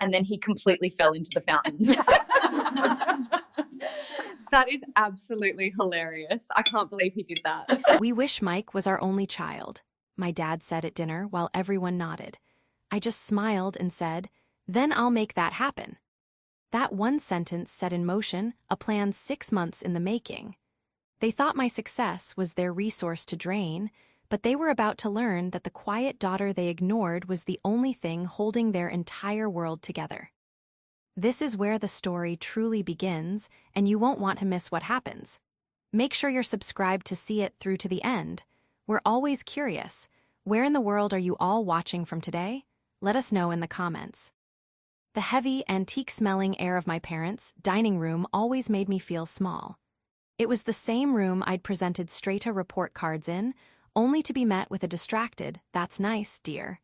And then he completely fell into the fountain. That is absolutely hilarious. I can't believe he did that. We wish Mike was our only child, my dad said at dinner while everyone nodded. I just smiled and said, then I'll make that happen. That one sentence set in motion a plan 6 months in the making. They thought my success was their resource to drain, but they were about to learn that the quiet daughter they ignored was the only thing holding their entire world together. This is where the story truly begins, and you won't want to miss what happens. Make sure you're subscribed to see it through to the end. We're always curious. Where in the world are you all watching from today? Let us know in the comments. The heavy, antique-smelling air of my parents' dining room always made me feel small. It was the same room I'd presented Strata report cards in, only to be met with a distracted, "That's nice, dear,"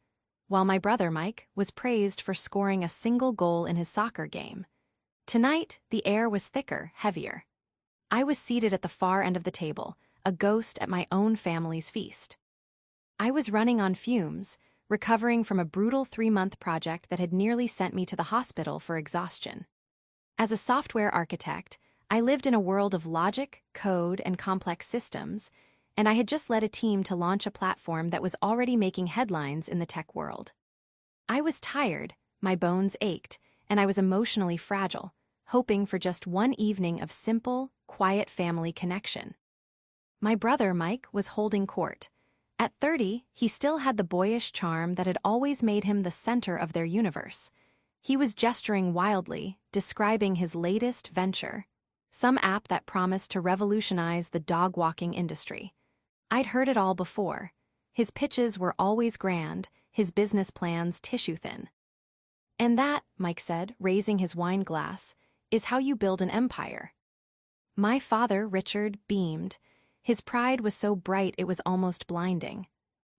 while my brother Mike was praised for scoring a single goal in his soccer game. Tonight, the air was thicker, heavier. I was seated at the far end of the table, a ghost at my own family's feast. I was running on fumes, recovering from a brutal 3-month project that had nearly sent me to the hospital for exhaustion. As a software architect, I lived in a world of logic, code, and complex systems, and I had just led a team to launch a platform that was already making headlines in the tech world. I was tired, my bones ached, and I was emotionally fragile, hoping for just one evening of simple, quiet family connection. My brother Mike was holding court. At 30, he still had the boyish charm that had always made him the center of their universe. He was gesturing wildly, describing his latest venture, some app that promised to revolutionize the dog-walking industry. I'd heard it all before. His pitches were always grand, his business plans tissue-thin. And that, Mike said, raising his wine glass, is how you build an empire. My father, Richard, beamed. His pride was so bright it was almost blinding.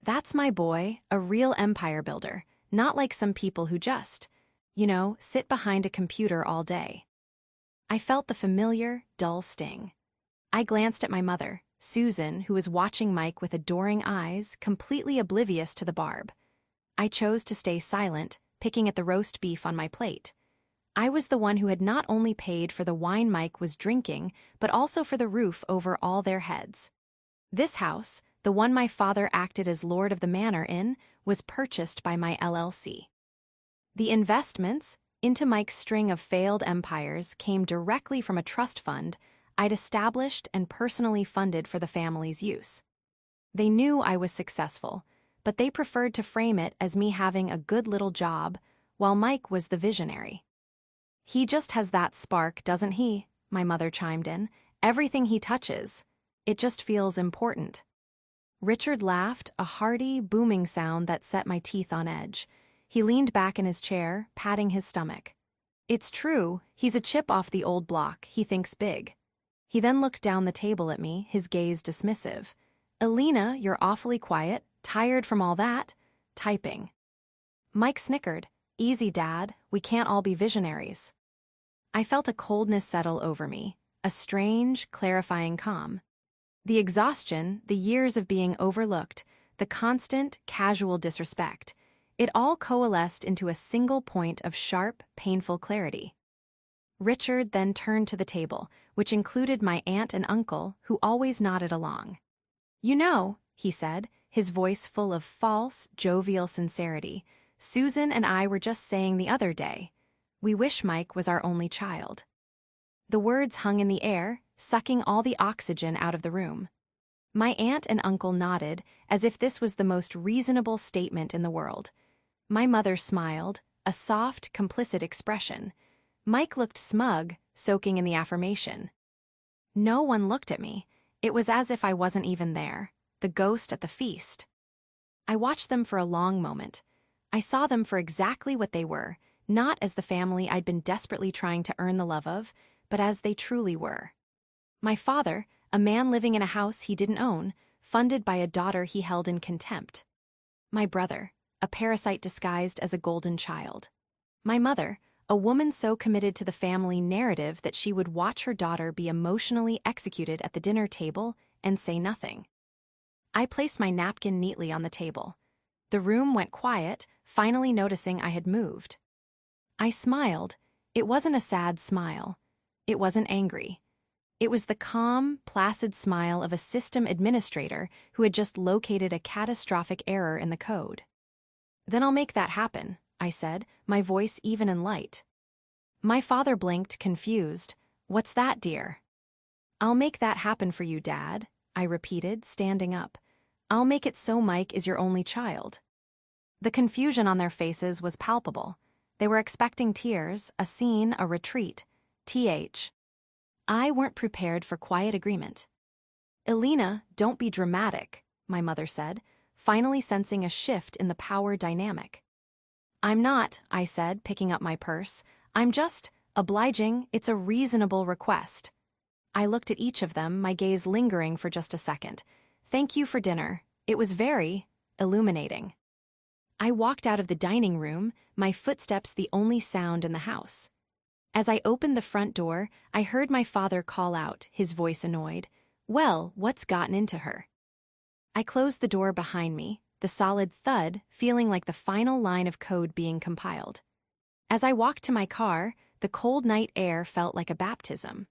That's my boy, a real empire builder, not like some people who just, sit behind a computer all day. I felt the familiar, dull sting. I glanced at my mother, Susan, who was watching Mike with adoring eyes, completely oblivious to the barb. I chose to stay silent, picking at the roast beef on my plate. I was the one who had not only paid for the wine Mike was drinking, but also for the roof over all their heads. This house, the one my father acted as lord of the manor in, was purchased by my LLC. The investments into Mike's string of failed empires came directly from a trust fund I'd established and personally funded for the family's use. They knew I was successful, but they preferred to frame it as me having a good little job, while Mike was the visionary. He just has that spark, doesn't he? My mother chimed in. Everything he touches, it just feels important. Richard laughed, a hearty, booming sound that set my teeth on edge. He leaned back in his chair, patting his stomach. It's true, he's a chip off the old block, he thinks big. He then looked down the table at me, his gaze dismissive. Alina, you're awfully quiet, tired from all that? Typing. Mike snickered. Easy, Dad, we can't all be visionaries. I felt a coldness settle over me, a strange, clarifying calm. The exhaustion, the years of being overlooked, the constant, casual disrespect, it all coalesced into a single point of sharp, painful clarity. Richard then turned to the table, which included my aunt and uncle, who always nodded along. You know, he said, his voice full of false, jovial sincerity, Susan and I were just saying the other day, we wish Mike was our only child. The words hung in the air, sucking all the oxygen out of the room. My aunt and uncle nodded, as if this was the most reasonable statement in the world. My mother smiled, a soft, complicit expression. Mike looked smug, soaking in the affirmation. No one looked at me. It was as if I wasn't even there, the ghost at the feast. I watched them for a long moment. I saw them for exactly what they were, not as the family I'd been desperately trying to earn the love of, but as they truly were. My father, a man living in a house he didn't own, funded by a daughter he held in contempt. My brother, a parasite disguised as a golden child. My mother, a woman so committed to the family narrative that she would watch her daughter be emotionally executed at the dinner table and say nothing. I placed my napkin neatly on the table. The room went quiet, finally noticing I had moved. I smiled. It wasn't a sad smile. It wasn't angry. It was the calm, placid smile of a system administrator who had just located a catastrophic error in the code. "Then I'll make that happen," I said, my voice even and light. My father blinked, confused. "What's that, dear?" "I'll make that happen for you, Dad," I repeated, standing up. "I'll make it so Mike is your only child." The confusion on their faces was palpable. They were expecting tears, a scene, a retreat. I weren't prepared for quiet agreement. "Elena, don't be dramatic," my mother said, finally sensing a shift in the power dynamic. "I'm not," I said, picking up my purse. "I'm just obliging. It's a reasonable request." I looked at each of them, my gaze lingering for just a second. "Thank you for dinner. It was very illuminating." I walked out of the dining room, my footsteps the only sound in the house. As I opened the front door, I heard my father call out, his voice annoyed, "Well, what's gotten into her?" I closed the door behind me, the solid thud feeling like the final line of code being compiled. As I walked to my car, the cold night air felt like a baptism.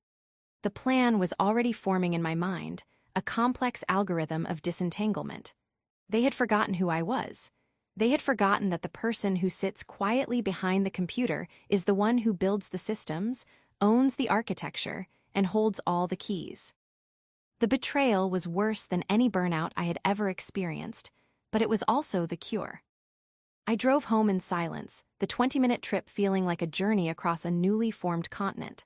The plan was already forming in my mind, a complex algorithm of disentanglement. They had forgotten who I was. They had forgotten that the person who sits quietly behind the computer is the one who builds the systems, owns the architecture, and holds all the keys. The betrayal was worse than any burnout I had ever experienced, but it was also the cure. I drove home in silence, the 20-minute trip feeling like a journey across a newly formed continent.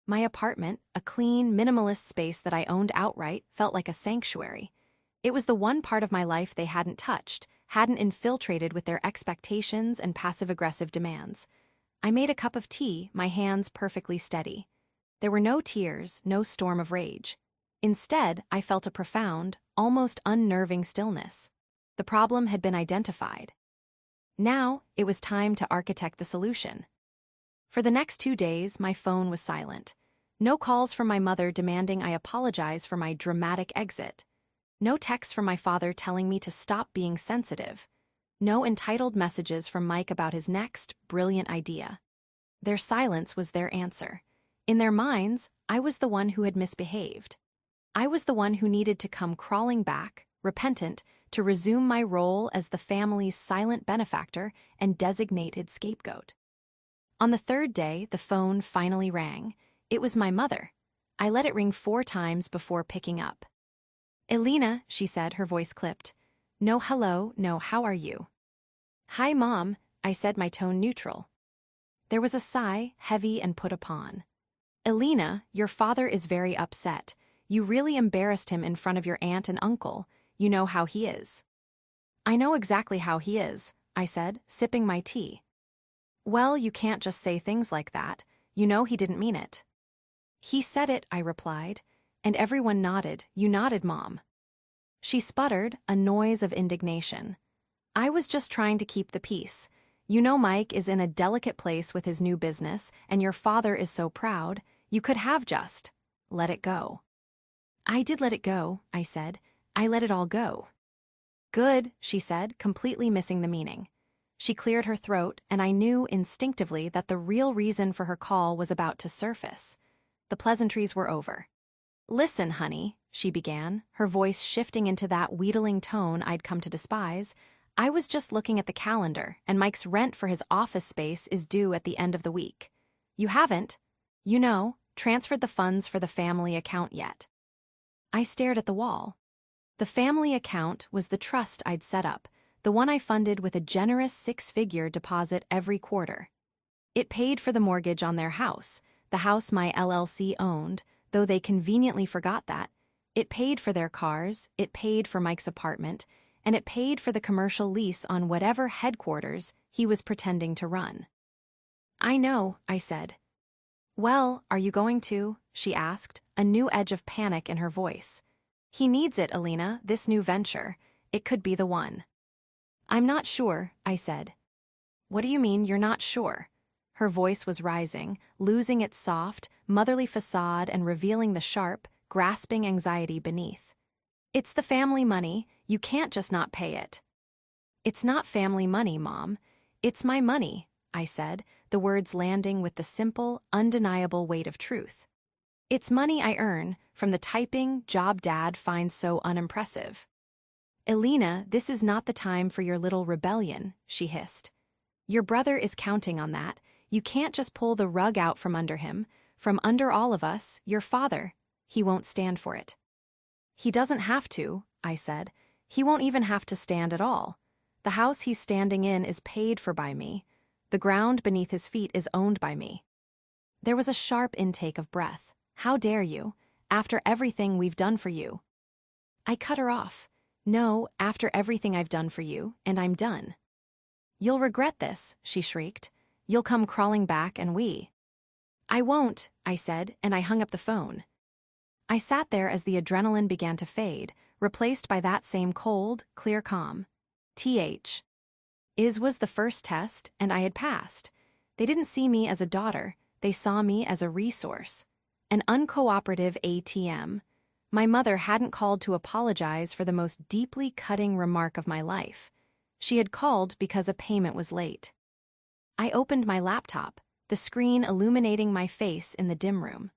My apartment, a clean, minimalist space that I owned outright, felt like a sanctuary. It was the one part of my life they hadn't touched, hadn't infiltrated with their expectations and passive-aggressive demands. I made a cup of tea, my hands perfectly steady. There were no tears, no storm of rage. Instead, I felt a profound, almost unnerving stillness. The problem had been identified. Now, it was time to architect the solution. For the next 2 days, my phone was silent. No calls from my mother demanding I apologize for my dramatic exit. No texts from my father telling me to stop being sensitive. No entitled messages from Mike about his next brilliant idea. Their silence was their answer. In their minds, I was the one who had misbehaved. I was the one who needed to come crawling back, repentant, to resume my role as the family's silent benefactor and designated scapegoat. On the 3rd day, the phone finally rang. It was my mother. I let it ring 4 times before picking up. "Elena," she said, her voice clipped. "No hello, no how are you?" "Hi, Mom," I said, my tone neutral. There was a sigh, heavy and put upon. "Elena, your father is very upset. You really embarrassed him in front of your aunt and uncle. You know how he is." "I know exactly how he is," I said, sipping my tea. "Well, you can't just say things like that. You know he didn't mean it." "He said it," I replied, and everyone nodded. "You nodded, Mom." She sputtered, a noise of indignation. "I was just trying to keep the peace. You know Mike is in a delicate place with his new business, and your father is so proud. You could have just let it go." "I did let it go," I said. "I let it all go." "Good," she said, completely missing the meaning. She cleared her throat, and I knew instinctively that the real reason for her call was about to surface. The pleasantries were over. "Listen, honey," she began, her voice shifting into that wheedling tone I'd come to despise. "I was just looking at the calendar, and Mike's rent for his office space is due at the end of the week. You haven't, transferred the funds for the family account yet." I stared at the wall. The family account was the trust I'd set up, the one I funded with a generous 6-figure deposit every quarter. It paid for the mortgage on their house, the house my LLC owned, though they conveniently forgot that. It paid for their cars, it paid for Mike's apartment, and it paid for the commercial lease on whatever headquarters he was pretending to run. "I know," I said. "Well, are you going to?" she asked, a new edge of panic in her voice. "He needs it, Elena, this new venture. It could be the one." "I'm not sure," I said. "What do you mean you're not sure?" Her voice was rising, losing its soft, motherly facade and revealing the sharp, grasping anxiety beneath. "It's the family money. You can't just not pay it." "It's not family money, Mom. It's my money," I said, the words landing with the simple, undeniable weight of truth. It's money I earn from the typing job Dad finds so unimpressive. Elena, this is not the time for your little rebellion, she hissed. Your brother is counting on that. You can't just pull the rug out from under him, from under all of us, your father. He won't stand for it. He doesn't have to, I said. He won't even have to stand at all. The house he's standing in is paid for by me. The ground beneath his feet is owned by me. There was a sharp intake of breath. How dare you, after everything we've done for you? I cut her off. No, after everything I've done for you, and I'm done. You'll regret this, she shrieked. You'll come crawling back and we. I won't, I said, and I hung up the phone. I sat there as the adrenaline began to fade, replaced by that same cold, clear calm. Is was the first test, and I had passed. They didn't see me as a daughter, they saw me as a resource. An uncooperative ATM. My mother hadn't called to apologize for the most deeply cutting remark of my life. She had called because a payment was late. I opened my laptop, the screen illuminating my face in the dim room.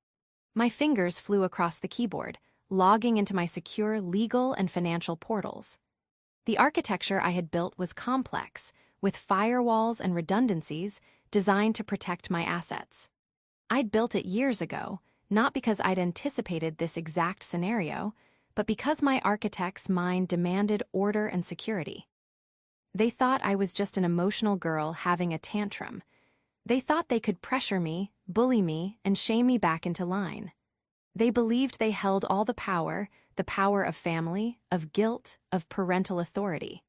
My fingers flew across the keyboard, logging into my secure legal and financial portals. The architecture I had built was complex, with firewalls and redundancies designed to protect my assets. I'd built it years ago, not because I'd anticipated this exact scenario, but because my architect's mind demanded order and security. They thought I was just an emotional girl having a tantrum. They thought they could pressure me, bully me, and shame me back into line. They believed they held all the power of family, of guilt, of parental authority.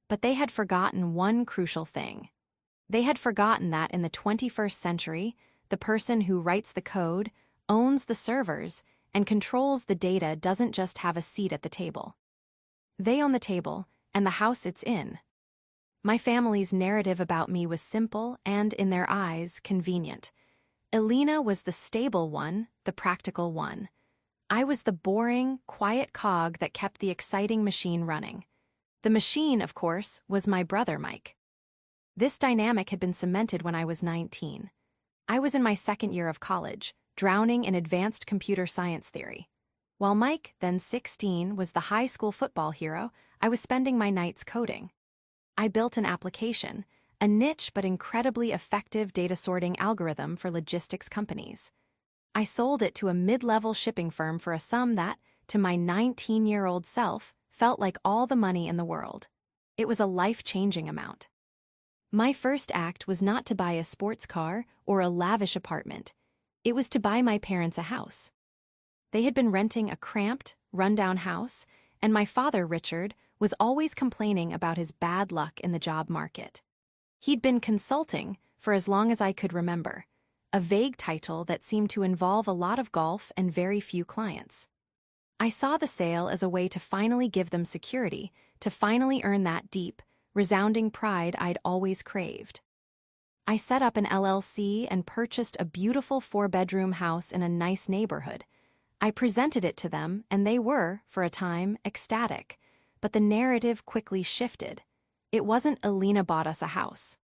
But they had forgotten one crucial thing. They had forgotten that in the 21st century, the person who writes the code, owns the servers, and controls the data doesn't just have a seat at the table. They own the table, and the house it's in. My family's narrative about me was simple and, in their eyes, convenient. Elena was the stable one, the practical one. I was the boring, quiet cog that kept the exciting machine running. The machine, of course, was my brother Mike. This dynamic had been cemented when I was 19. I was in my second year of college, drowning in advanced computer science theory. While Mike, then 16, was the high school football hero, I was spending my nights coding. I built an application, a niche but incredibly effective data sorting algorithm for logistics companies. I sold it to a mid-level shipping firm for a sum that, to my 19-year-old self, felt like all the money in the world. It was a life-changing amount. My first act was not to buy a sports car or a lavish apartment. It was to buy my parents a house. They had been renting a cramped, run-down house, and my father, Richard, was always complaining about his bad luck in the job market. He'd been consulting for as long as I could remember, a vague title that seemed to involve a lot of golf and very few clients. I saw the sale as a way to finally give them security, to finally earn that deep, resounding pride I'd always craved. I set up an LLC and purchased a beautiful 4-bedroom house in a nice neighborhood. I presented it to them, and they were, for a time, ecstatic. But the narrative quickly shifted. It wasn't Elena bought us a house.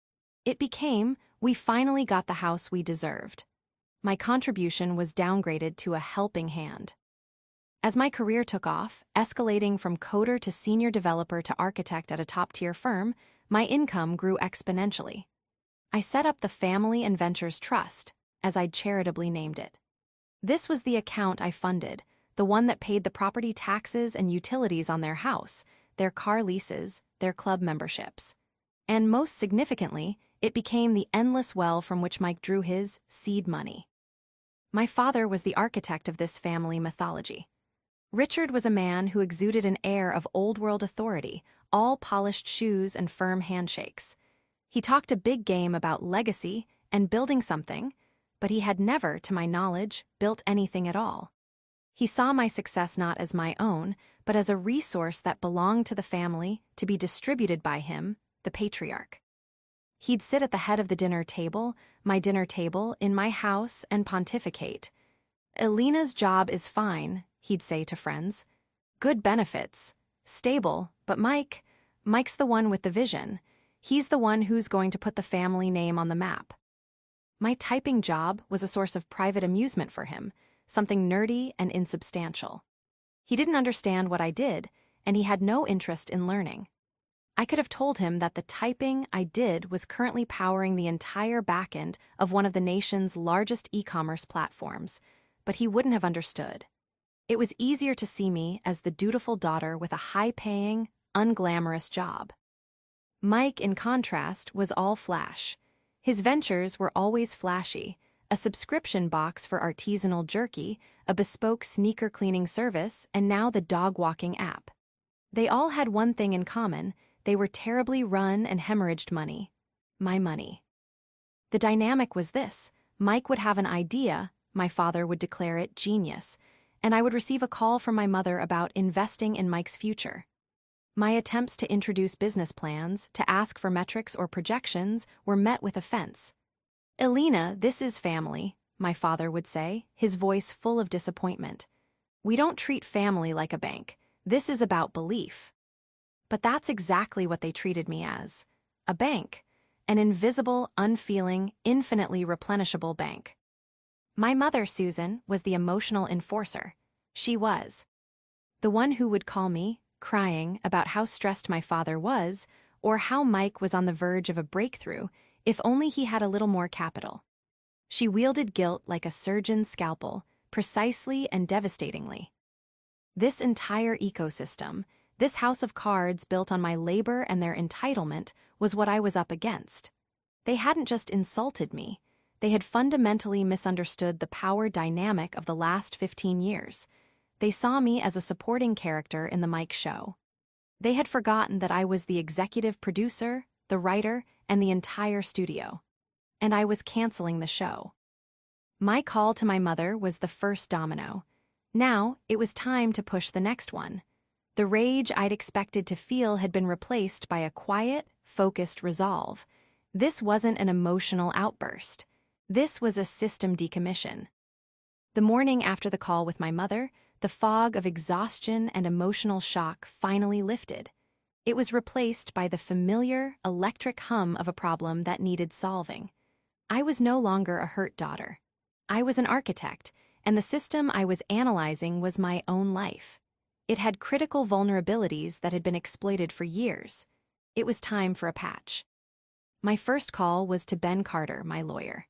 It became, we finally got the house we deserved. My contribution was downgraded to a helping hand. As my career took off, escalating from coder to senior developer to architect at a top-tier firm, my income grew exponentially. I set up the Family and Ventures Trust, as I'd charitably named it. This was the account I funded, the one that paid the property taxes and utilities on their house, their car leases, their club memberships. And most significantly, it became the endless well from which Mike drew his seed money. My father was the architect of this family mythology. Richard was a man who exuded an air of old-world authority, all polished shoes and firm handshakes. He talked a big game about legacy and building something, but he had never, to my knowledge, built anything at all. He saw my success not as my own, but as a resource that belonged to the family, to be distributed by him, the patriarch. He'd sit at the head of the dinner table, my dinner table, in my house, and pontificate. Elena's job is fine, he'd say to friends. Good benefits. Stable, but Mike's the one with the vision. He's the one who's going to put the family name on the map. My typing job was a source of private amusement for him, something nerdy and insubstantial. He didn't understand what I did, and he had no interest in learning. I could have told him that the typing I did was currently powering the entire backend of one of the nation's largest e-commerce platforms, but he wouldn't have understood. It was easier to see me as the dutiful daughter with a high-paying, unglamorous job. Mike, in contrast, was all flash. His ventures were always flashy: a subscription box for artisanal jerky, a bespoke sneaker cleaning service, and now the dog-walking app. They all had one thing in common: they were terribly run and hemorrhaged money. My money. The dynamic was this: Mike would have an idea, my father would declare it genius, and I would receive a call from my mother about investing in Mike's future. My attempts to introduce business plans, to ask for metrics or projections, were met with offense. "Elena, this is family," my father would say, his voice full of disappointment. "We don't treat family like a bank. This is about belief." But that's exactly what they treated me as: a bank, an invisible, unfeeling, infinitely replenishable bank. My mother, Susan, was the emotional enforcer. She was the one who would call me, crying about how stressed my father was, or how Mike was on the verge of a breakthrough if only he had a little more capital. She wielded guilt like a surgeon's scalpel, precisely and devastatingly. This entire ecosystem, this house of cards built on my labor and their entitlement, was what I was up against. They hadn't just insulted me, they had fundamentally misunderstood the power dynamic of the last 15 years. They saw me as a supporting character in the Mike show. They had forgotten that I was the executive producer, the writer, and the entire studio. And I was canceling the show. My call to my mother was the first domino. Now, it was time to push the next one. The rage I'd expected to feel had been replaced by a quiet, focused resolve. This wasn't an emotional outburst. This was a system decommission. The morning after the call with my mother, the fog of exhaustion and emotional shock finally lifted. It was replaced by the familiar, electric hum of a problem that needed solving. I was no longer a hurt daughter. I was an architect, and the system I was analyzing was my own life. It had critical vulnerabilities that had been exploited for years. It was time for a patch. My first call was to Ben Carter, my lawyer.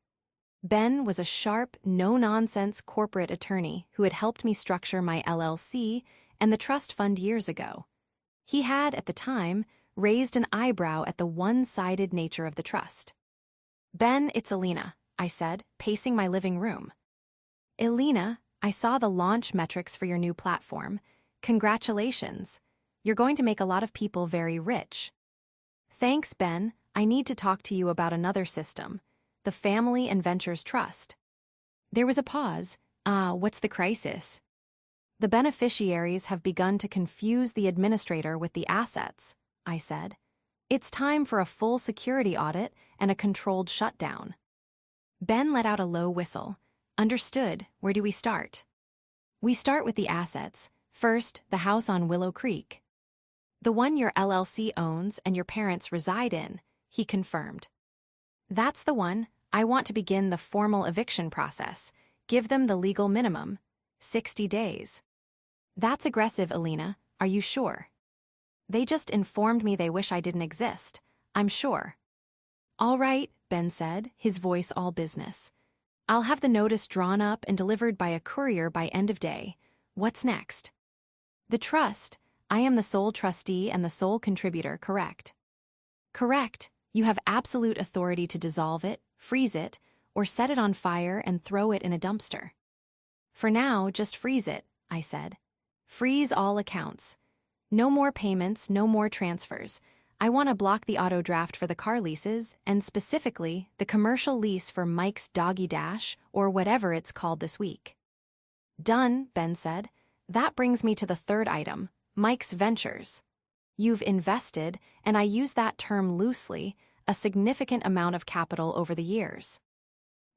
Ben was a sharp, no-nonsense corporate attorney who had helped me structure my LLC and the trust fund years ago. He had, at the time, raised an eyebrow at the one-sided nature of the trust. "Ben, it's Elena," I said, pacing my living room. "Elena, I saw the launch metrics for your new platform. Congratulations. You're going to make a lot of people very rich." "Thanks, Ben. I need to talk to you about another system, the Family and Ventures Trust." There was a pause. What's the crisis?" "The beneficiaries have begun to confuse the administrator with the assets," I said. "It's time for a full security audit and a controlled shutdown." Ben let out a low whistle. "Understood. Where do we start?" "We start with the assets. First, the house on Willow Creek." "The one your LLC owns and your parents reside in," he confirmed. "That's the one. I want to begin the formal eviction process. Give them the legal minimum. 60 days. "That's aggressive, Elena. Are you sure?" "They just informed me they wish I didn't exist. I'm sure." "All right," Ben said, his voice all business. "I'll have the notice drawn up and delivered by a courier by end of day. What's next?" "The trust. I am the sole trustee and the sole contributor, correct?" "Correct. You have absolute authority to dissolve it, freeze it, or set it on fire and throw it in a dumpster." "For now, just freeze it," I said. "Freeze all accounts. No more payments, no more transfers. I want to block the auto draft for the car leases, and specifically, the commercial lease for Mike's Doggy Dash, or whatever it's called this week." "Done," Ben said. "That brings me to the third item, Mike's Ventures. You've invested, and I use that term loosely, a significant amount of capital over the years."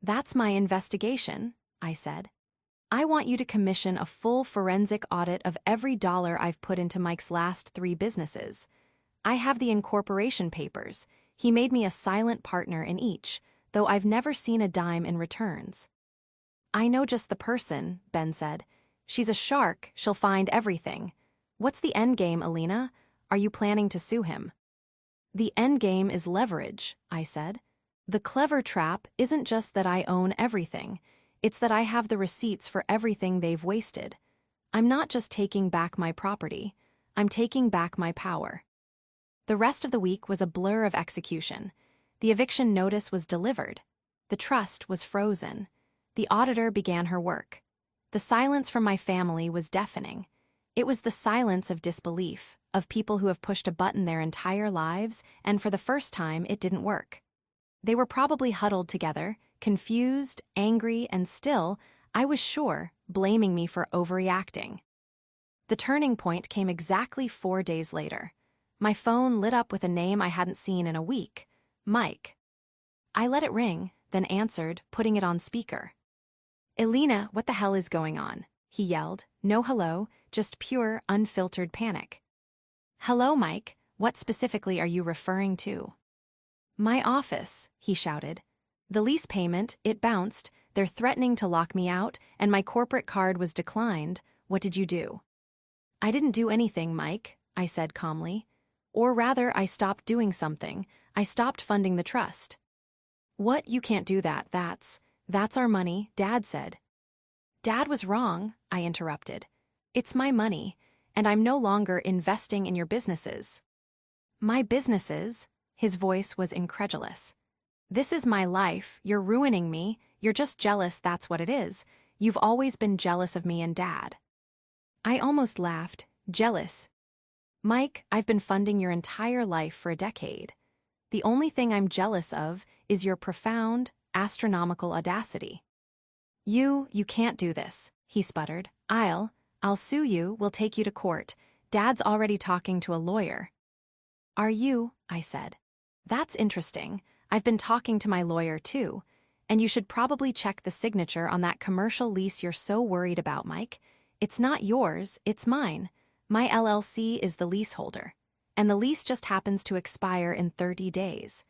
"That's my investigation," I said. "I want you to commission a full forensic audit of every dollar I've put into Mike's last 3 businesses. I have the incorporation papers. He made me a silent partner in each. The though I've never seen a dime in returns. I know just the person, Ben said. She's a shark, she'll find everything. What's the endgame, Alina? Are you planning to sue him? The endgame is leverage, I said. The clever trap isn't just that I own everything, it's that I have the receipts for everything they've wasted. I'm not just taking back my property, I'm taking back my power. The rest of the week was a blur of execution. The eviction notice was delivered. The trust was frozen. The auditor began her work. The silence from my family was deafening. It was the silence of disbelief, of people who have pushed a button their entire lives, and for the first time it didn't work. They were probably huddled together, confused, angry, and still, I was sure, blaming me for overreacting. The turning point came exactly 4 days later. My phone lit up with a name I hadn't seen in a week, Mike. I let it ring, then answered, putting it on speaker. "Elena, what the hell is going on?" he yelled. No hello, just pure, unfiltered panic. "Hello, Mike. What specifically are you referring to?" "My office," he shouted. "The lease payment, it bounced, they're threatening to lock me out, and my corporate card was declined. What did you do?" "I didn't do anything, Mike," I said calmly. "Or rather, I stopped doing something. I stopped funding the trust." "What? You can't do that. That's our money," Dad said. "Dad was wrong," I interrupted. "It's my money, and I'm no longer investing in your businesses." "My businesses?" His voice was incredulous. "This is my life. You're ruining me. You're just jealous, that's what it is. You've always been jealous of me and Dad." I almost laughed. Jealous? Mike, I've been funding your entire life for a decade. The only thing I'm jealous of is your profound, astronomical audacity. You can't do this," he sputtered. I'll sue you, we'll take you to court. Dad's already talking to a lawyer." "Are you?" I said. "That's interesting. I've been talking to my lawyer too. And you should probably check the signature on that commercial lease you're so worried about, Mike. It's not yours, it's mine. My LLC is the leaseholder. And the lease just happens to expire in 30 days.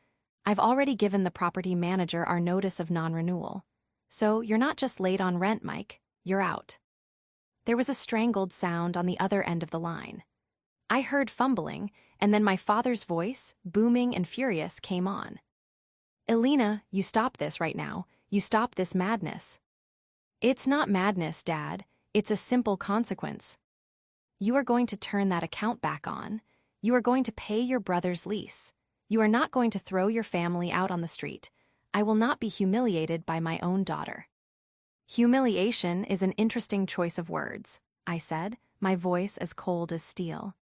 I've already given the property manager our notice of non-renewal. So you're not just late on rent, Mike, you're out." There was a strangled sound on the other end of the line. I heard fumbling, and then my father's voice, booming and furious, came on. "Elena, you stop this right now. You stop this madness." "It's not madness, Dad. It's a simple consequence. You are going to turn that account back on. You are going to pay your brother's lease. You are not going to throw your family out on the street. I will not be humiliated by my own daughter." "Humiliation is an interesting choice of words," I said, my voice as cold as steel.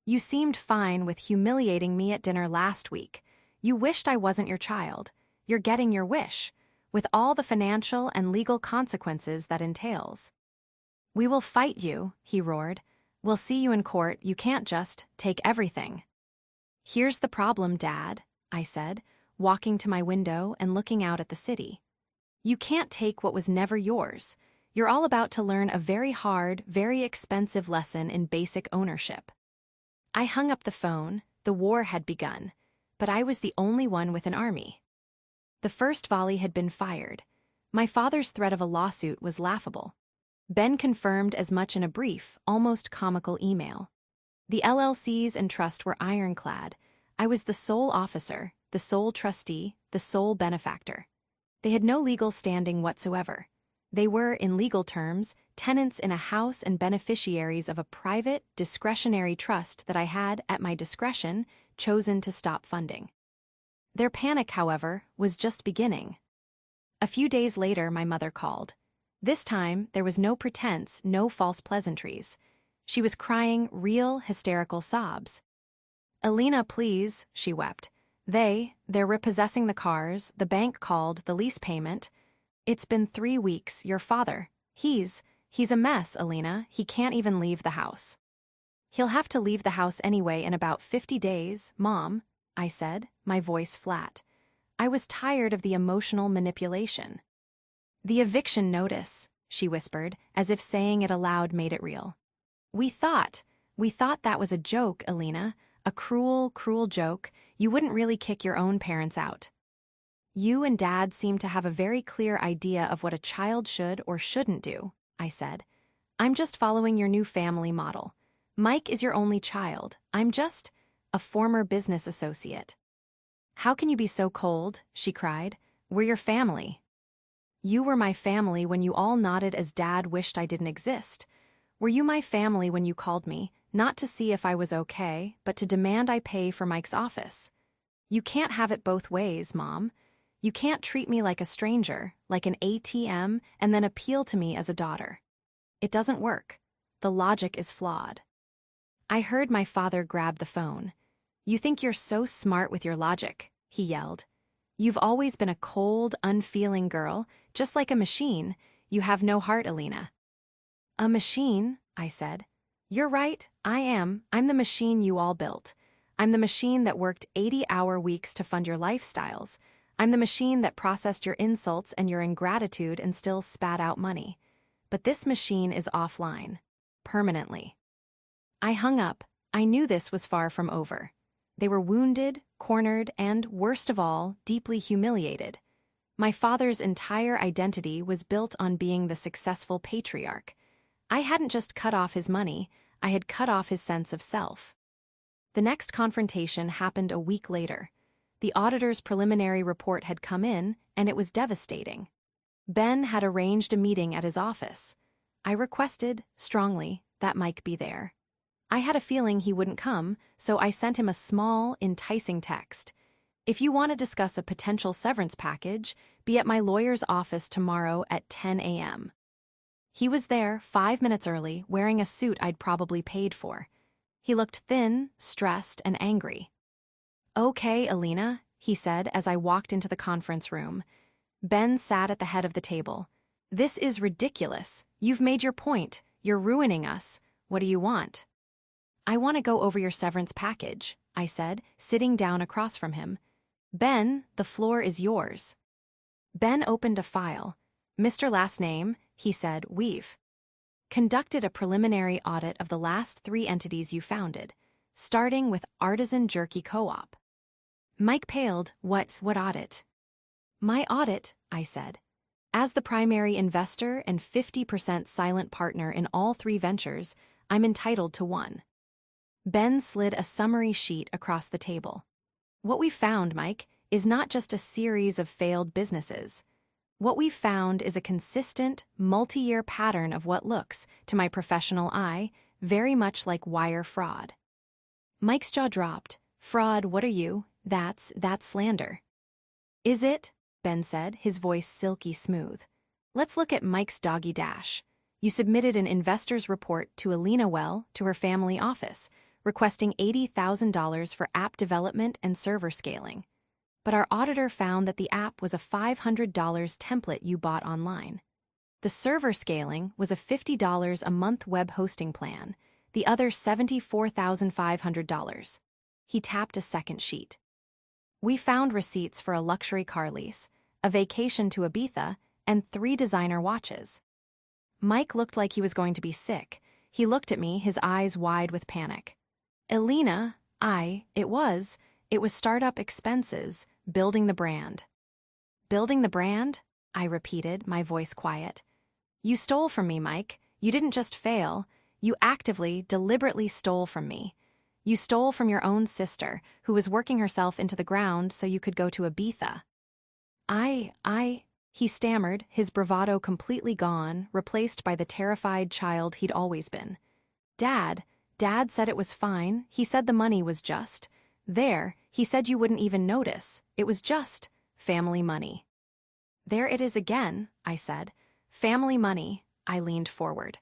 "You seemed fine with humiliating me at dinner last week. You wished I wasn't your child. You're getting your wish, with all the financial and legal consequences that entails." "We will fight you," he roared. "We'll see you in court. You can't just take everything." "Here's the problem, Dad," I said, walking to my window and looking out at the city. "You can't take what was never yours. You're all about to learn a very hard, very expensive lesson in basic ownership." I hung up the phone. The war had begun, but I was the only one with an army. The first volley had been fired. My father's threat of a lawsuit was laughable. Ben confirmed as much in a brief, almost comical email. The LLCs and trust were ironclad. I was the sole officer, the sole trustee, the sole benefactor. They had no legal standing whatsoever. They were, in legal terms, tenants in a house and beneficiaries of a private, discretionary trust that I had, at my discretion, chosen to stop funding. Their panic, however, was just beginning. A few days later, my mother called. This time, there was no pretense, no false pleasantries. She was crying real, hysterical sobs. "Elena, please," she wept. They're repossessing the cars, the bank called, the lease payment. It's been 3 weeks, your father. He's a mess, Elena. He can't even leave the house." "He'll have to leave the house anyway in about 50 days, Mom," I said, my voice flat. I was tired of the emotional manipulation. "The eviction notice," she whispered, as if saying it aloud made it real. We thought that was a joke, Elena. A cruel, cruel joke. You wouldn't really kick your own parents out." You and Dad seem to have a very clear idea of what a child should or shouldn't do, I said. I'm just following your new family model. Mike is your only child. I'm just a former business associate. How can you be so cold? She cried. We're your family. You were my family when you all nodded as Dad wished I didn't exist. Were you my family when you called me, not to see if I was okay, but to demand I pay for Mike's office? You can't have it both ways, Mom. You can't treat me like a stranger, like an ATM, and then appeal to me as a daughter. It doesn't work. The logic is flawed. I heard my father grab the phone. You think you're so smart with your logic, he yelled. You've always been a cold, unfeeling girl, just like a machine. You have no heart, Alina. A machine, I said. You're right, I am. I'm the machine you all built. I'm the machine that worked 80-hour weeks to fund your lifestyles. I'm the machine that processed your insults and your ingratitude and still spat out money. But this machine is offline. Permanently. I hung up. I knew this was far from over. They were wounded, cornered, and, worst of all, deeply humiliated. My father's entire identity was built on being the successful patriarch. I hadn't just cut off his money, I had cut off his sense of self. The next confrontation happened a week later. The auditor's preliminary report had come in, and it was devastating. Ben had arranged a meeting at his office. I requested, strongly, that Mike be there. I had a feeling he wouldn't come, so I sent him a small, enticing text. If you want to discuss a potential severance package, be at my lawyer's office tomorrow at 10 a.m. He was there 5 minutes early, wearing a suit I'd probably paid for. He looked thin, stressed, and angry. Okay, Alina, he said as I walked into the conference room. Ben sat at the head of the table. This is ridiculous. You've made your point. You're ruining us. What do you want? I want to go over your severance package, I said, sitting down across from him. Ben, the floor is yours. Ben opened a file. Mr. Last Name, he said, we've conducted a preliminary audit of the last 3 entities you founded, starting with Artisan Jerky Co-op. Mike paled. What audit? My audit, I said. As the primary investor and 50% silent partner in all 3 ventures, I'm entitled to one. Ben slid a summary sheet across the table. What we found, Mike, is not just a series of failed businesses. What we found is a consistent, multi-year pattern of what looks, to my professional eye, very much like wire fraud. Mike's jaw dropped. Fraud, what are you? That's slander. Is it? Ben said, his voice silky smooth. Let's look at Mike's doggy dash. You submitted an investor's report to Alina Well, to her family office, requesting $80,000 for app development and server scaling. But our auditor found that the app was a $500 template you bought online. The server scaling was a $50 a month web hosting plan, the other $74,500. He tapped a second sheet. We found receipts for a luxury car lease, a vacation to Ibiza, and 3 designer watches. Mike looked like he was going to be sick. He looked at me, his eyes wide with panic. Alina, it was startup expenses, building the brand. Building the brand? I repeated, my voice quiet. You stole from me, Mike. You didn't just fail. You actively, deliberately stole from me. You stole from your own sister, who was working herself into the ground so you could go to Ibiza. He stammered, his bravado completely gone, replaced by the terrified child he'd always been. Dad said it was fine. He said the money was just. He said you wouldn't even notice. It was just family money. There it is again, I said. Family money. I leaned forward.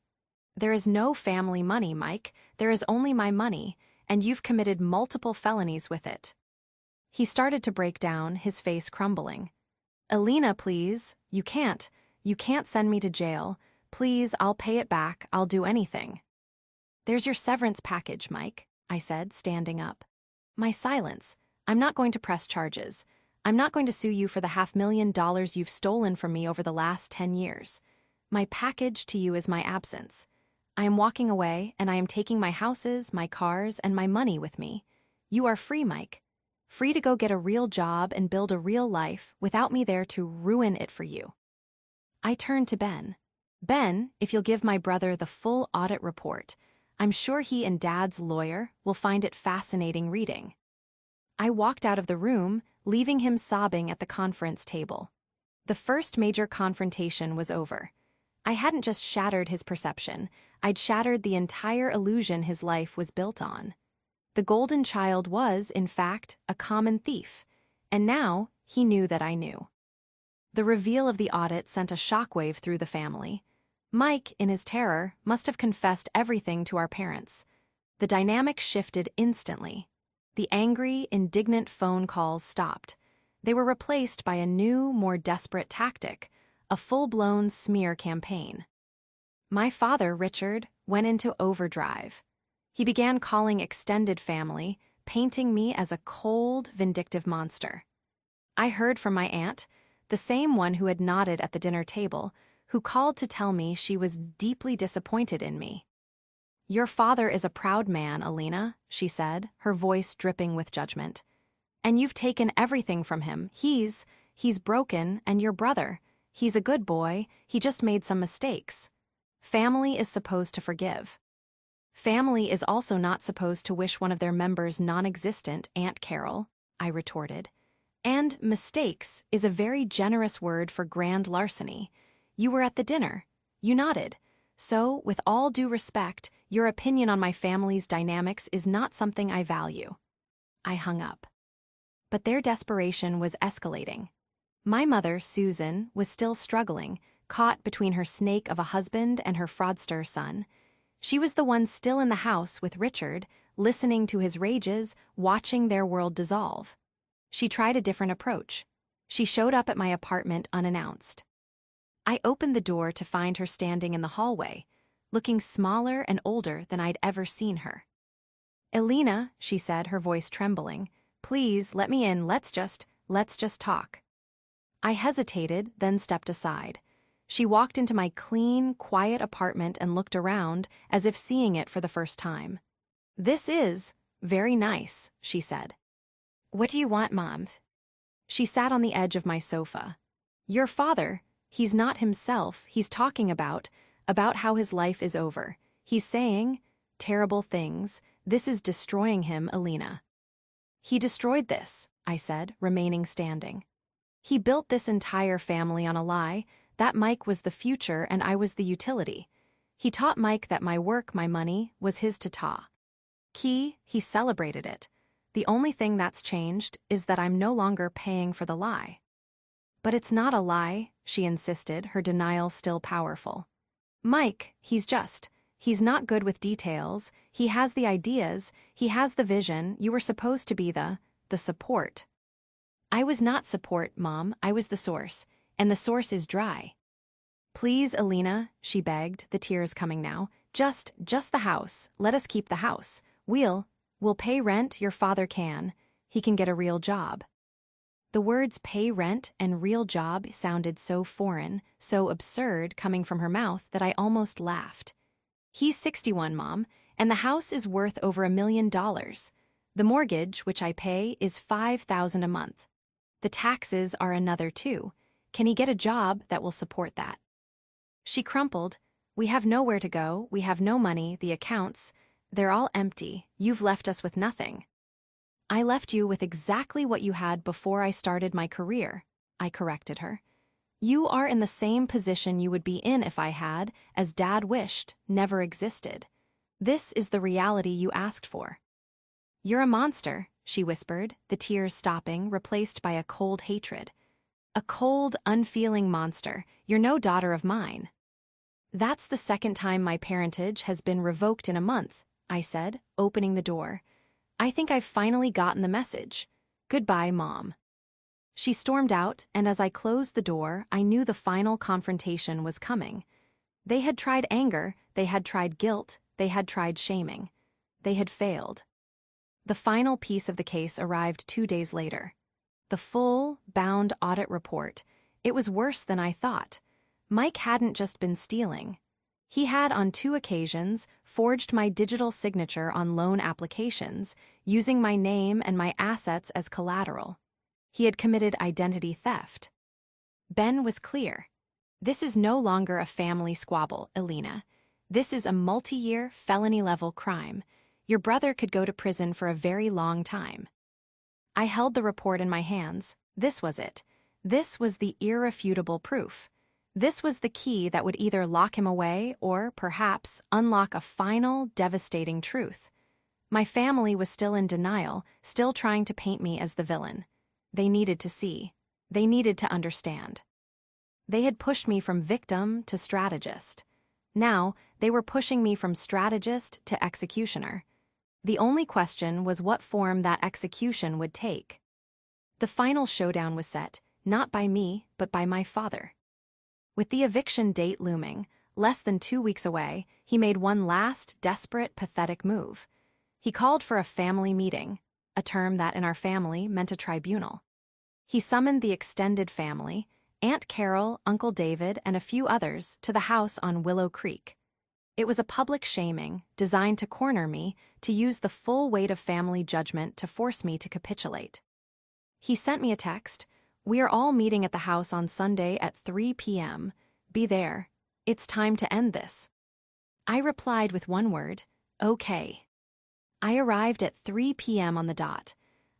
There is no family money, Mike. There is only my money, and you've committed multiple felonies with it. He started to break down, his face crumbling. Alina, please. You can't send me to jail. Please, I'll pay it back. I'll do anything. There's your severance package, Mike, I said, standing up. My silence. I'm not going to press charges. I'm not going to sue you for the $500,000 you've stolen from me over the last 10 years. My package to you is my absence. I am walking away, and I am taking my houses, my cars, and my money with me. You are free, Mike. free to go get a real job and build a real life without me there to ruin it for you. I turned to Ben. Ben, if you'll give my brother the full audit report, I'm sure he and Dad's lawyer will find it fascinating reading. I walked out of the room, leaving him sobbing at the conference table. The first major confrontation was over. I hadn't just shattered his perception, I'd shattered the entire illusion his life was built on. The golden child was, in fact, a common thief, and now he knew that I knew. The reveal of the audit sent a shockwave through the family. Mike, in his terror, must have confessed everything to our parents. The dynamic shifted instantly. The angry, indignant phone calls stopped. They were replaced by a new, more desperate tactic, a full-blown smear campaign. My father, Richard, went into overdrive. He began calling extended family, painting me as a cold, vindictive monster. I heard from my aunt, the same one who had nodded at the dinner table, who called to tell me she was deeply disappointed in me. "Your father is a proud man, Alina," she said, her voice dripping with judgment. "And you've taken everything from him. He's broken, and your brother. He's a good boy, he just made some mistakes. Family is supposed to forgive. Family is also not supposed to wish one of their members non-existent, Aunt Carol," I retorted. "And mistakes is a very generous word for grand larceny. You were at the dinner. You nodded. So, with all due respect, your opinion on my family's dynamics is not something I value." I hung up. But their desperation was escalating. My mother, Susan, was still struggling, caught between her snake of a husband and her fraudster son. She was the one still in the house with Richard, listening to his rages, watching their world dissolve. She tried a different approach. She showed up at my apartment unannounced. I opened the door to find her standing in the hallway, looking smaller and older than I'd ever seen her. "Alina," she said, her voice trembling, "please let me in, let's just talk." I hesitated, then stepped aside. She walked into my clean, quiet apartment and looked around, as if seeing it for the first time. "This is very nice," she said. "What do you want, Moms?" She sat on the edge of my sofa. "Your father, he's not himself, he's talking about how his life is over. He's saying terrible things. This is destroying him, Alina." "He destroyed this," I said, remaining standing. "He built this entire family on a lie, that Mike was the future and I was the utility. He taught Mike that my work, my money, was his to ta. He celebrated it. The only thing that's changed is that I'm no longer paying for the lie." "But it's not a lie," she insisted, her denial still powerful. "Mike, he's not good with details, he has the ideas, he has the vision, you were supposed to be the support." "I was not support, Mom, I was the source, and the source is dry." "Please, Alina," she begged, the tears coming now, just the house, let us keep the house. We'll pay rent, your father can. He can get a real job." The words pay rent and real job sounded so foreign, so absurd coming from her mouth that I almost laughed. "He's 61, Mom, and the house is worth over $1 million. The mortgage, which I pay, is $5,000 a month. The taxes are another $2,000. Can he get a job that will support that?" She crumpled. "We have nowhere to go, we have no money, the accounts, they're all empty, you've left us with nothing." "I left you with exactly what you had before I started my career," I corrected her. "You are in the same position you would be in if I had, as Dad wished, never existed. This is the reality you asked for." "You're a monster," she whispered, the tears stopping, replaced by a cold hatred. "A cold, unfeeling monster. You're no daughter of mine." "That's the second time my parentage has been revoked in a month," I said, opening the door. "I think I've finally gotten the message. Goodbye, Mom." She stormed out, and as I closed the door, I knew the final confrontation was coming. They had tried anger, they had tried guilt, they had tried shaming. They had failed. The final piece of the case arrived 2 days later. The full, bound audit report. It was worse than I thought. Mike hadn't just been stealing. He had, on 2 occasions, forged my digital signature on loan applications, using my name and my assets as collateral. He had committed identity theft. Ben was clear. This is no longer a family squabble, Elena. This is a multi-year, felony-level crime. Your brother could go to prison for a very long time. I held the report in my hands. This was it. This was the irrefutable proof. This was the key that would either lock him away or, perhaps, unlock a final, devastating truth. My family was still in denial, still trying to paint me as the villain. They needed to see. They needed to understand. They had pushed me from victim to strategist. Now, they were pushing me from strategist to executioner. The only question was what form that execution would take. The final showdown was set, not by me, but by my father. With the eviction date looming, less than 2 weeks away, he made one last, desperate, pathetic move. He called for a family meeting, a term that in our family meant a tribunal. He summoned the extended family, Aunt Carol, Uncle David, and a few others, to the house on Willow Creek. It was a public shaming, designed to corner me, to use the full weight of family judgment to force me to capitulate. He sent me a text. We are all meeting at the house on Sunday at 3 p.m. Be there. It's time to end this. I replied with one word, okay. I arrived at 3 p.m. on the dot.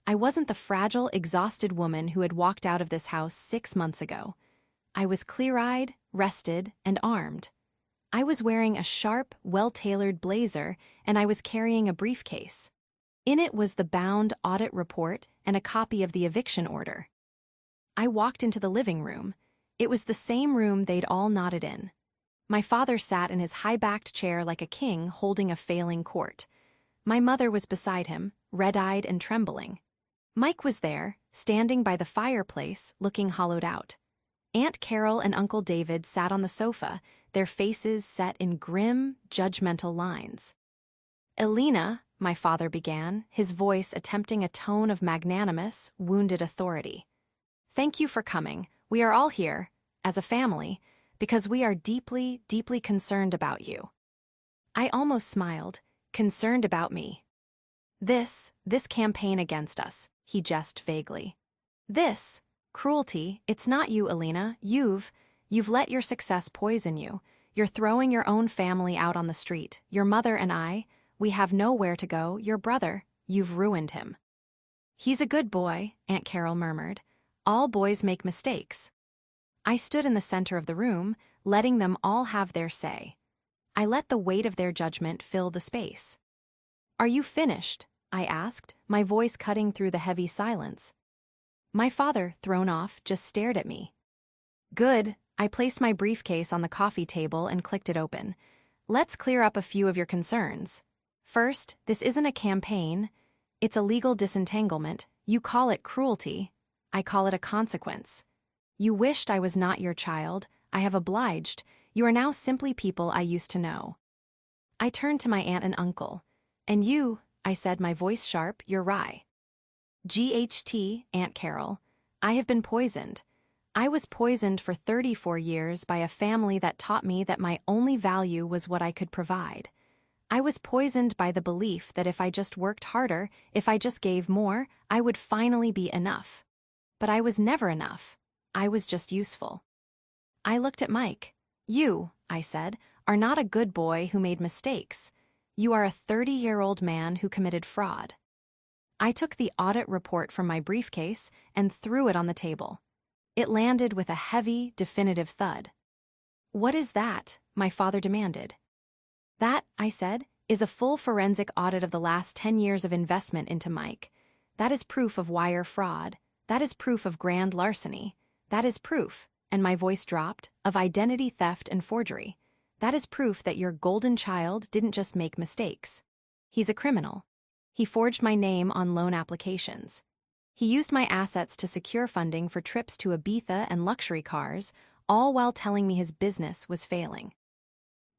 I wasn't the fragile, exhausted woman who had walked out of this house 6 months ago. I was clear-eyed, rested, and armed. I was wearing a sharp, well-tailored blazer, and I was carrying a briefcase. In it was the bound audit report and a copy of the eviction order. I walked into the living room. It was the same room they'd all nodded in. My father sat in his high-backed chair like a king holding a failing court. My mother was beside him, red-eyed and trembling. Mike was there, standing by the fireplace, looking hollowed out. Aunt Carol and Uncle David sat on the sofa, their faces set in grim, judgmental lines. Elena, my father began, his voice attempting a tone of magnanimous, wounded authority. Thank you for coming. We are all here, as a family, because we are deeply, deeply concerned about you. I almost smiled, concerned about me. This campaign against us, he jested vaguely. This, cruelty, it's not you, Elena. You've let your success poison you. You're throwing your own family out on the street. Your mother and I, we have nowhere to go. Your brother, you've ruined him. He's a good boy, Aunt Carol murmured. All boys make mistakes. I stood in the center of the room, letting them all have their say. I let the weight of their judgment fill the space. Are you finished? I asked, my voice cutting through the heavy silence. My father, thrown off, just stared at me. Good. I placed my briefcase on the coffee table and clicked it open. Let's clear up a few of your concerns. First, this isn't a campaign. It's a legal disentanglement. You call it cruelty. I call it a consequence. You wished I was not your child. I have obliged. You are now simply people I used to know. I turned to my aunt and uncle. And you, I said, my voice sharp, you're right. GHT, Aunt Carol. I have been poisoned. I was poisoned for 34 years by a family that taught me that my only value was what I could provide. I was poisoned by the belief that if I just worked harder, if I just gave more, I would finally be enough. But I was never enough. I was just useful. I looked at Mike. You, I said, are not a good boy who made mistakes. You are a 30-year-old man who committed fraud. I took the audit report from my briefcase and threw it on the table. It landed with a heavy, definitive thud. What is that? My father demanded. That, I said, is a full forensic audit of the last 10 years of investment into Mike. That is proof of wire fraud. That is proof of grand larceny. That is proof, and my voice dropped, of identity theft and forgery. That is proof that your golden child didn't just make mistakes. He's a criminal. He forged my name on loan applications. He used my assets to secure funding for trips to Ibiza and luxury cars, all while telling me his business was failing.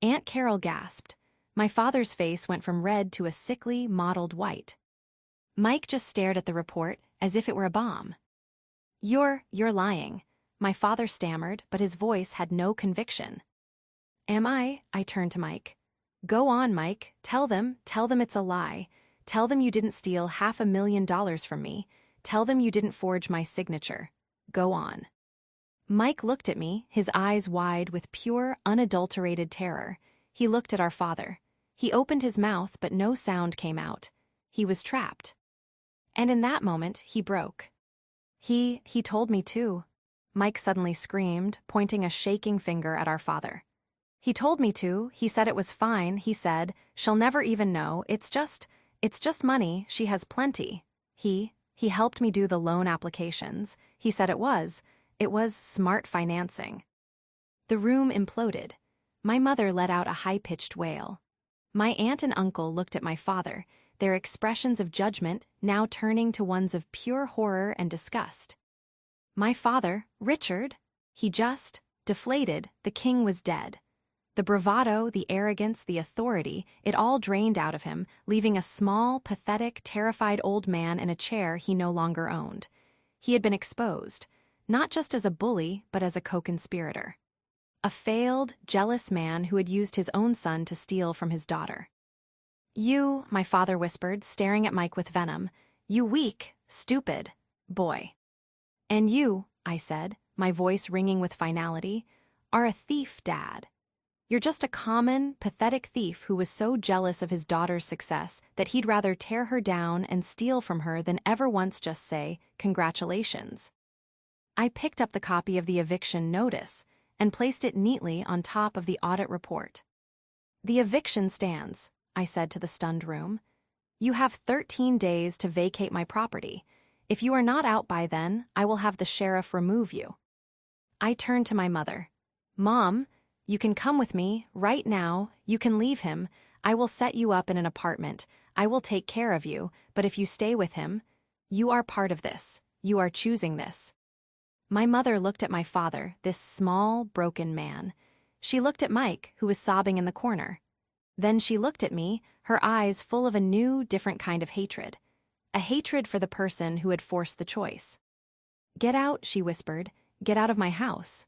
Aunt Carol gasped. My father's face went from red to a sickly, mottled white. Mike just stared at the report as if it were a bomb. You're lying, my father stammered, but his voice had no conviction. Am I? I turned to Mike. Go on, Mike. Tell them it's a lie. Tell them you didn't steal $500,000 from me. Tell them you didn't forge my signature. Go on. Mike looked at me, his eyes wide with pure, unadulterated terror. He looked at our father. He opened his mouth, but no sound came out. He was trapped. And in that moment, he broke. He told me too. Mike suddenly screamed, pointing a shaking finger at our father. He told me to. He said it was fine. He said, she'll never even know. It's just money. She has plenty. He helped me do the loan applications. He said it was smart financing. The room imploded. My mother let out a high-pitched wail. My aunt and uncle looked at my father, their expressions of judgment now turning to ones of pure horror and disgust. My father, Richard, he just deflated. The king was dead. The bravado, the arrogance, the authority, it all drained out of him, leaving a small, pathetic, terrified old man in a chair he no longer owned. He had been exposed, not just as a bully, but as a co-conspirator. A failed, jealous man who had used his own son to steal from his daughter. You, my father whispered, staring at Mike with venom, you weak, stupid boy. And you, I said, my voice ringing with finality, are a thief, Dad. You're just a common, pathetic thief who was so jealous of his daughter's success that he'd rather tear her down and steal from her than ever once just say, congratulations. I picked up the copy of the eviction notice and placed it neatly on top of the audit report. The eviction stands, I said to the stunned room. You have 13 days to vacate my property. If you are not out by then, I will have the sheriff remove you. I turned to my mother. Mom, you can come with me, right now. You can leave him. I will set you up in an apartment. I will take care of you, but if you stay with him, you are part of this. You are choosing this. My mother looked at my father, this small, broken man. She looked at Mike, who was sobbing in the corner. Then she looked at me, her eyes full of a new, different kind of hatred. A hatred for the person who had forced the choice. Get out, she whispered. Get out of my house.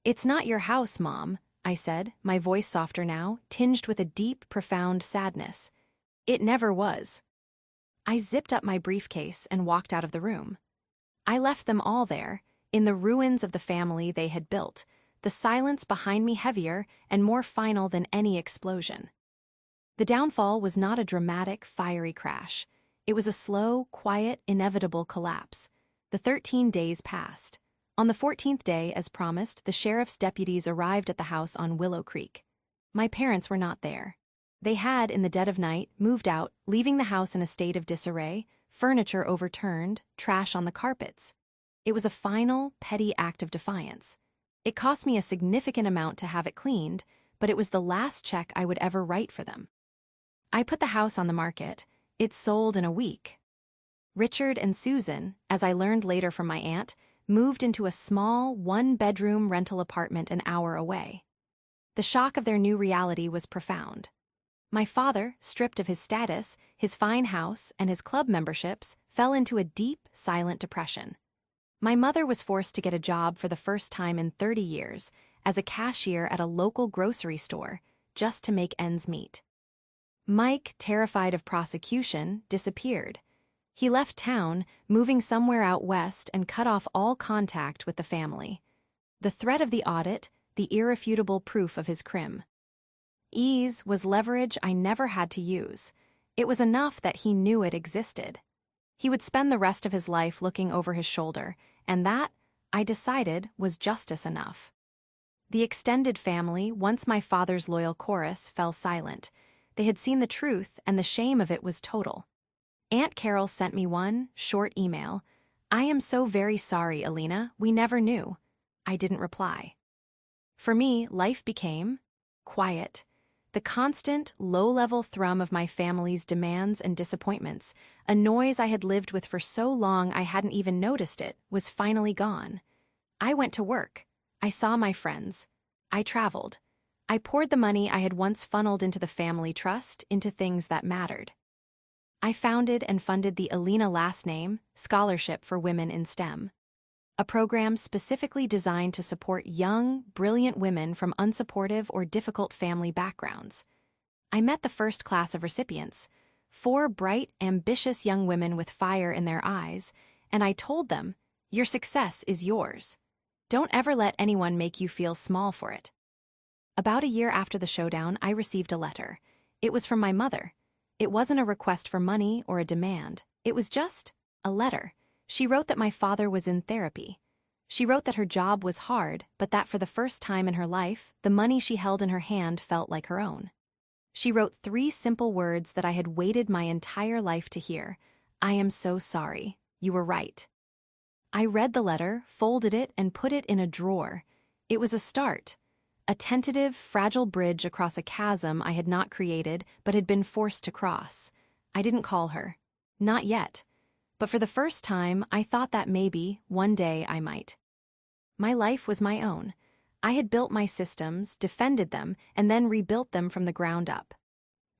It's not your house, Mom, I said, my voice softer now, tinged with a deep, profound sadness. It never was. I zipped up my briefcase and walked out of the room. I left them all there, in the ruins of the family they had built, the silence behind me heavier and more final than any explosion. The downfall was not a dramatic, fiery crash. It was a slow, quiet, inevitable collapse. The 13 days passed. On the 14th day, as promised, the sheriff's deputies arrived at the house on Willow Creek. My parents were not there. They had, in the dead of night, moved out, leaving the house in a state of disarray, furniture overturned, trash on the carpets. It was a final, petty act of defiance. It cost me a significant amount to have it cleaned, but it was the last check I would ever write for them. I put the house on the market. It sold in a week. Richard and Susan, as I learned later from my aunt, moved into a small, one-bedroom rental apartment an hour away. The shock of their new reality was profound. My father, stripped of his status, his fine house, and his club memberships, fell into a deep, silent depression. My mother was forced to get a job for the first time in 30 years as a cashier at a local grocery store just to make ends meet. Mike, terrified of prosecution, disappeared. He left town, moving somewhere out west, and cut off all contact with the family. The threat of the audit, the irrefutable proof of his crim. Ease was leverage I never had to use. It was enough that he knew it existed. He would spend the rest of his life looking over his shoulder, and that, I decided, was justice enough. The extended family, once my father's loyal chorus, fell silent. They had seen the truth, and the shame of it was total. Aunt Carol sent me one short email. I am so very sorry, Alina. We never knew. I didn't reply. For me, life became quiet. The constant, low-level thrum of my family's demands and disappointments, a noise I had lived with for so long I hadn't even noticed it, was finally gone. I went to work. I saw my friends. I traveled. I poured the money I had once funneled into the family trust into things that mattered. I founded and funded the Alina last name Scholarship for Women in STEM, a program specifically designed to support young, brilliant women from unsupportive or difficult family backgrounds. I met the first class of recipients, 4 bright, ambitious young women with fire in their eyes, and I told them, "Your success is yours. Don't ever let anyone make you feel small for it." About a year after the showdown, I received a letter. It was from my mother. It wasn't a request for money or a demand. It was just a letter. She wrote that my father was in therapy. She wrote that her job was hard, but that for the first time in her life, the money she held in her hand felt like her own. She wrote 3 simple words that I had waited my entire life to hear. "I am so sorry. You were right." I read the letter, folded it, and put it in a drawer. It was a start. A tentative, fragile bridge across a chasm I had not created, but had been forced to cross. I didn't call her. Not yet. But for the first time, I thought that maybe, one day, I might. My life was my own. I had built my systems, defended them, and then rebuilt them from the ground up.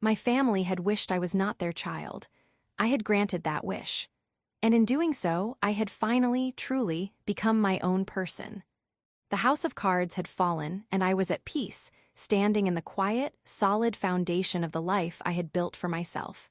My family had wished I was not their child. I had granted that wish. And in doing so, I had finally, truly, become my own person. The house of cards had fallen, and I was at peace, standing in the quiet, solid foundation of the life I had built for myself.